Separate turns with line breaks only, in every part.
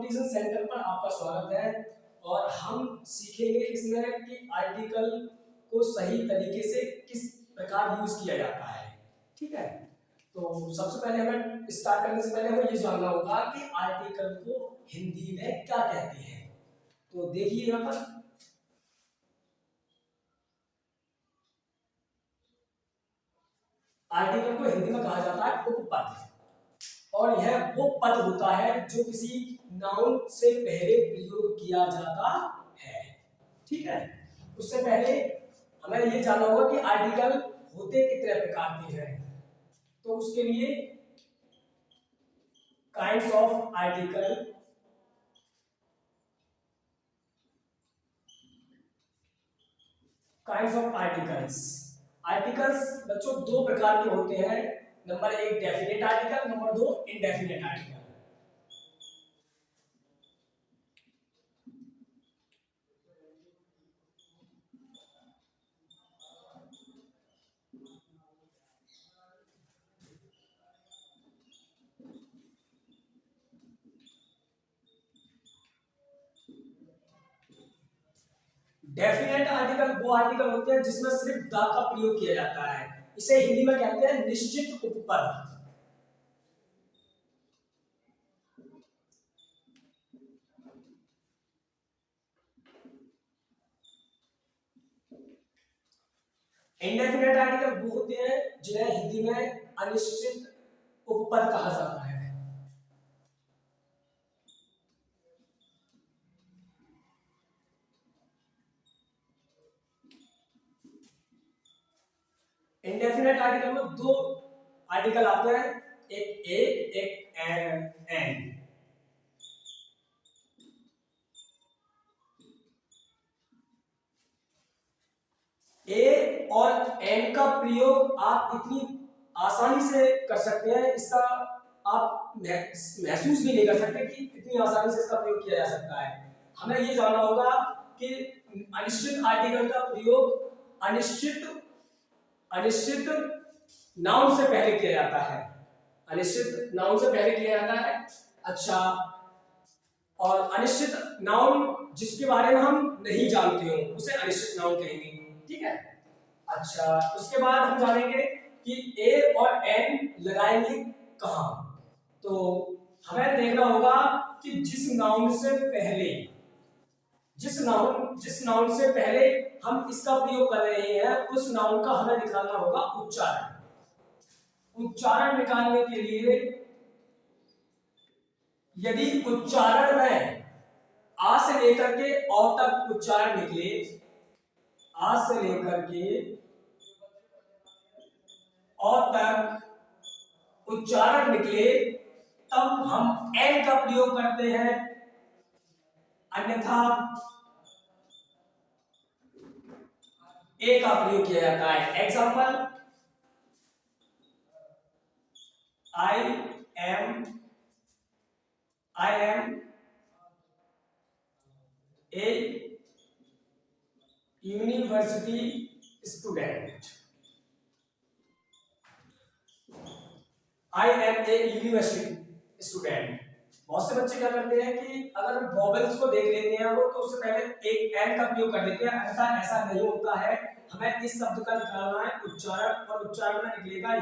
Competition centre पर आपका स्वागत है। और हम सीखेंगे इसमें कि आर्टिकल को सही तरीके से किस प्रकार यूज किया जाता है। ठीक है, तो सबसे पहले हमें स्टार्ट करने से पहले हमें ये जानना होगा कि आर्टिकल को हिंदी में क्या कहते हैं। तो देखिए यहाँ पर आर्टिकल को हिंदी में कहा जाता है उपपद, और यह वो पद होता है जो किसी नाउन से पहले प्रयोग किया जाता है। ठीक है, उससे पहले हमें ये जानना होगा कि आर्टिकल होते कितने प्रकार के हैं। तो उसके लिए kinds of article, kinds of articles. Articles बच्चों दो प्रकार के होते हैं। नंबर एक डेफिनेट आर्टिकल, नंबर दो इनडेफिनेट आर्टिकल। डेफिनेट आर्टिकल वो आर्टिकल होते हैं जिसमें सिर्फ द का प्रयोग किया जाता है। इसे हिंदी में कहते हैं निश्चित उपपद। इंडेफिनेट आर्टिकल वो होते हैं जिन्हें हिंदी में अनिश्चित उपपद कहा जाता है। इंडेफिनेट आर्टिकल में दो आर्टिकल आते हैं, एक ए एक एन। ए और एन का प्रयोग आप इतनी आसानी से कर सकते हैं, इसका आप महसूस भी नहीं कर सकते कि इतनी आसानी से इसका प्रयोग किया जा सकता है। हमें ये जानना होगा कि अनिश्चित आर्टिकल का प्रयोग अनिश्चित नाउन से पहले किया जाता है। अनिश्चित नाउन से पहले किया जाता है। अच्छा, और अनिश्चित नाउन जिसके बारे में हम नहीं जानते हो उसे अनिश्चित नाउन कहेंगे। ठीक है, अच्छा, उसके बाद हम जानेंगे कि ए और एन लगाएंगे कहां। तो हमें देखना होगा कि जिस नाउन से पहले हम इसका प्रयोग कर रहे हैं उस नाउन का हमें निकालना होगा उच्चारण। उच्चारण निकालने के लिए यदि उच्चारण में आ से लेकर के औ तक उच्चारण निकले, आ से लेकर के औ तक उच्चारण निकले, तब हम एन का प्रयोग करते हैं, अन्यथा ए का प्रयोग किया जाता है। Example, I am a university student. I am a university student. बहुत से बच्चे क्या करते हैं कि अगर वॉवेल्स को देख लेते हैं वो तो उससे पहले एक एन का प्रयोग कर देते हैं, अन्यथा ऐसा नहीं होता है। हमें इस शब्द का निकालना है उच्चारण, और उच्चारण में निकलेगा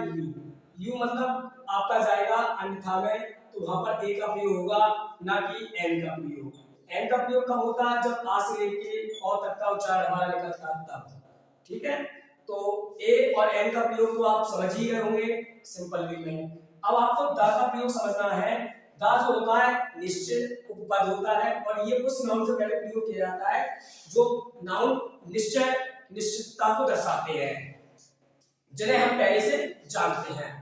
यू मतलब आपका जाएगा अन्यथा में, तो वहां पर ए का प्रयोग होगा, ना कि एन का प्रयोग। एन का प्रयोग कब होता है? जब आ से लेके औ तक का उच्चारण हमारा निकलता है तब। ठीक है, तो ए और एन का प्रयोग तो आप समझ ही गए होंगे सिंपल वे में। अब आपको द का प्रयोग समझना है। द जो होता है निश्चित उपपद होता है, और ये उस नाउन से पहले प्रयोग किया जाता है जो नाउन निश्चितता को दर्शाते हैं, जिन्हें हम पहले से जानते हैं।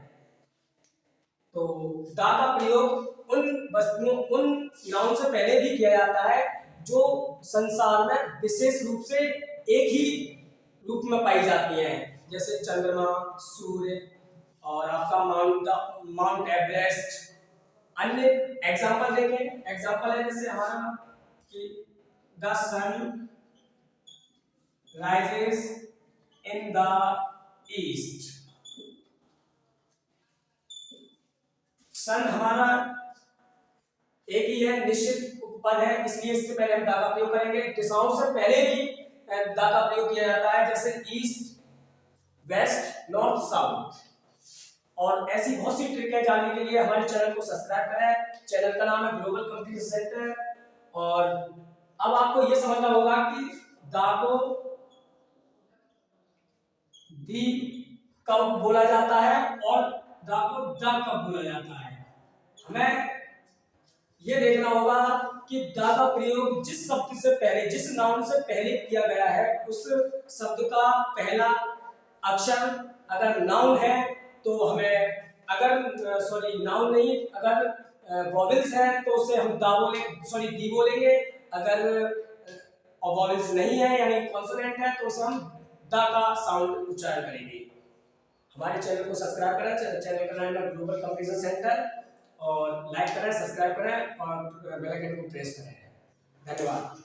तो द का प्रयोग उन वस्तुओं, उन नाउन से पहले भी किया जाता है जो संसार में विशेष रूप से एक ही रूप में पाई जाती हैं, जैसे चंद्रमा, सूर्य और आपका माउंट एवरेस्ट। अन्य एग्जांपल देखें, एग्जांपल है जैसे हमारा कि the sun rises in the east. Sun हमारा एक ही है, निश्चित पद है, इसलिए इससे पहले हम दा का प्रयोग करेंगे। दिशाओं से पहले भी दा का प्रयोग किया जाता है, जैसे ईस्ट, वेस्ट, नॉर्थ, साउथ। और ऐसी बहुत सी ट्रिक जानने के लिए हमारे चैनल को सब्सक्राइब करें। चैनल का नाम है ग्लोबल कंप्यूटर सेंटर। और अब आपको यह समझना होगा कि दा को दी कब बोला जाता है और दा को दा कब बोला जाता है। हमें यह देखना होगा कि दा का प्रयोग जिस शब्द से पहले, जिस नाउन से पहले किया गया है, उस शब्द का पहला अक्षर अगर नाउन है तो हमें, अगर सॉरी नाउन नहीं, अगर वॉवेल्स है तो उसे हम दा बोले, सॉरी दी बोलेंगे। अगर वॉवेल्स नहीं है यानी कॉन्सोनेंट है तो उसे हम दा का साउंड उच्चारण करेंगे। हमारे चैनल को सब्सक्राइब करें, चैनल का नाम है ग्लोबल कंप्यूटर सेंटर, और लाइक करें, सब्सक्राइब करें और बेल आइकन को प्रेस करें। धन्यवाद।